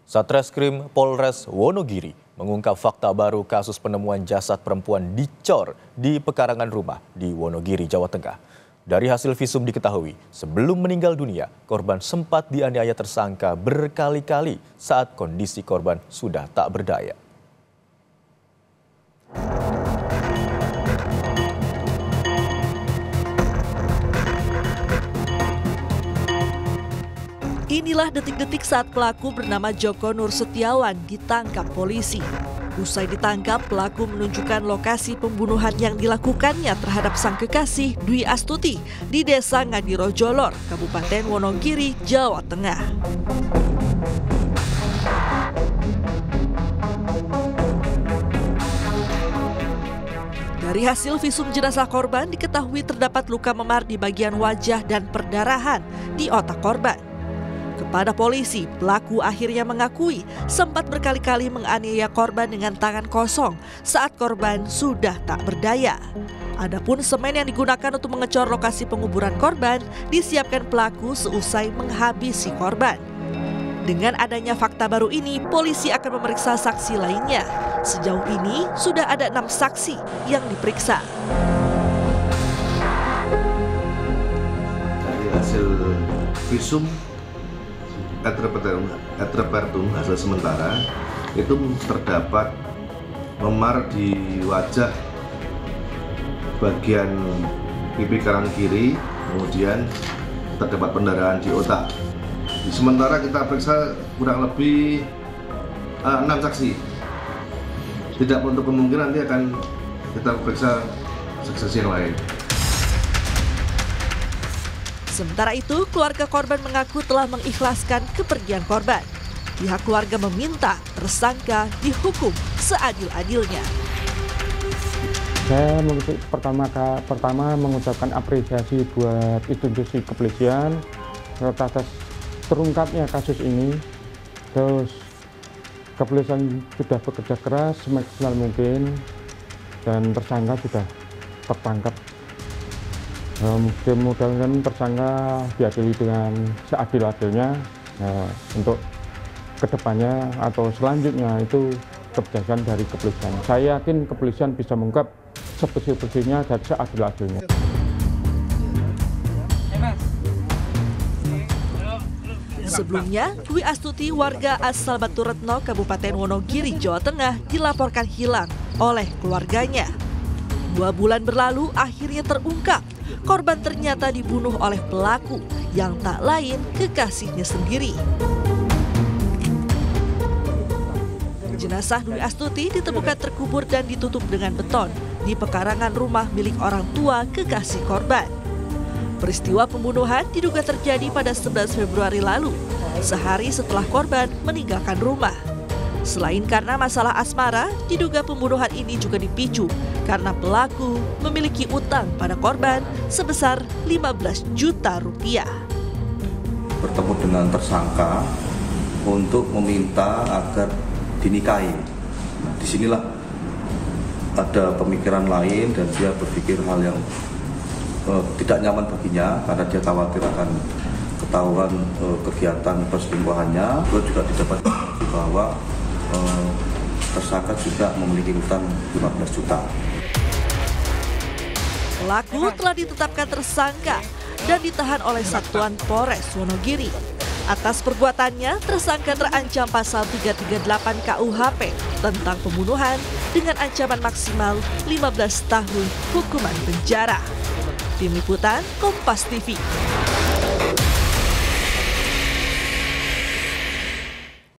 Satreskrim Polres Wonogiri mengungkap fakta baru kasus penemuan jasad perempuan dicor di pekarangan rumah di Wonogiri, Jawa Tengah. Dari hasil visum diketahui, sebelum meninggal dunia, korban sempat dianiaya tersangka berkali-kali saat kondisi korban sudah tak berdaya. Inilah detik-detik saat pelaku bernama Joko Nur Setiawan ditangkap polisi. Usai ditangkap, pelaku menunjukkan lokasi pembunuhan yang dilakukannya terhadap sang kekasih Dwi Astuti di Desa Ngadiro Jolor, Kabupaten Wonogiri, Jawa Tengah. Dari hasil visum jenazah korban diketahui terdapat luka memar di bagian wajah dan perdarahan di otak korban. Kepada polisi, pelaku akhirnya mengakui sempat berkali-kali menganiaya korban dengan tangan kosong saat korban sudah tak berdaya. Adapun semen yang digunakan untuk mengecor lokasi penguburan korban disiapkan pelaku seusai menghabisi korban. Dengan adanya fakta baru ini, polisi akan memeriksa saksi lainnya. Sejauh ini sudah ada 6 saksi yang diperiksa. Dari hasil visum etrepertum hasil sementara itu terdapat memar di wajah bagian pipi kanan kiri, kemudian terdapat pendarahan di otak. Sementara kita periksa kurang lebih 6 saksi. Tidak untuk kemungkinan nanti akan kita periksa saksi yang lain. Sementara itu, keluarga korban mengaku telah mengikhlaskan kepergian korban. Pihak keluarga meminta tersangka dihukum seadil-adilnya. Saya pertama mengucapkan apresiasi buat institusi kepolisian atas terungkapnya kasus ini. Terus kepolisian sudah bekerja keras semaksimal mungkin dan tersangka sudah tertangkap. Mudah-mudahan tersangka diadili dengan seadil-adilnya untuk kedepannya atau selanjutnya itu kebijakan dari kepolisian. Saya yakin kepolisian bisa mengungkap sebersih-bersihnya dan seadil-adilnya. Sebelumnya, Dwi Astuti warga asal Batu Retno, Kabupaten Wonogiri, Jawa Tengah dilaporkan hilang oleh keluarganya. 2 bulan berlalu akhirnya terungkap. Korban ternyata dibunuh oleh pelaku yang tak lain kekasihnya sendiri. Jenazah Dwi Astuti ditemukan terkubur dan ditutup dengan beton di pekarangan rumah milik orang tua kekasih korban. Peristiwa pembunuhan diduga terjadi pada 11 Februari lalu, sehari setelah korban meninggalkan rumah. Selain karena masalah asmara, diduga pembunuhan ini juga dipicu karena pelaku memiliki utang pada korban sebesar 15 juta rupiah. Bertemu dengan tersangka untuk meminta agar dinikahi. Disinilah ada pemikiran lain dan dia berpikir hal yang tidak nyaman baginya karena dia khawatir akan ketahuan kegiatan perselingkuhannya. Terus juga didapat bahwa tersangka juga memiliki utang 15 juta. Pelaku telah ditetapkan tersangka dan ditahan oleh Satuan Polres Wonogiri. Atas perbuatannya, tersangka terancam pasal 338 KUHP tentang pembunuhan dengan ancaman maksimal 15 tahun hukuman penjara. Tim Liputan Kompas TV.